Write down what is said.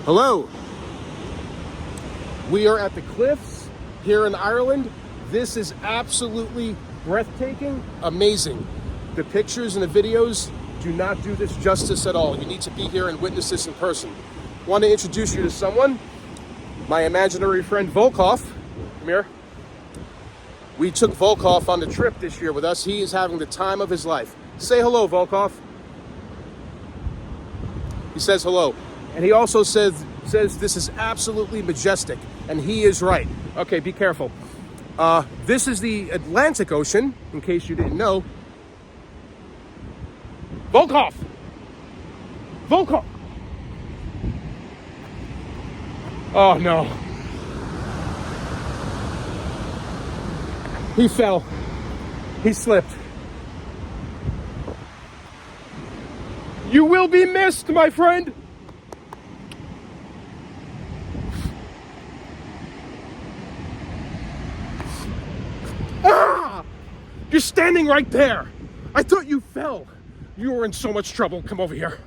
Hello. We are at the Cliffs here in Ireland. This is absolutely breathtaking, amazing. The pictures and the videos do not do this justice at all. You need to be here and witness this in person. I want to introduce you to someone, my imaginary friend Volkov. Come here. We took Volkov on the trip this year with us. He is having the time of his life. Say hello, Volkov. He says hello. And he also says this is absolutely majestic. And he is right. Okay, be careful. This is the Atlantic Ocean, in case you didn't know. Volkov! Volkov! Oh no. He fell. He slipped. You will be missed, my friend! Ah! You're standing right there! I thought you fell. You were in so much trouble. Come over here.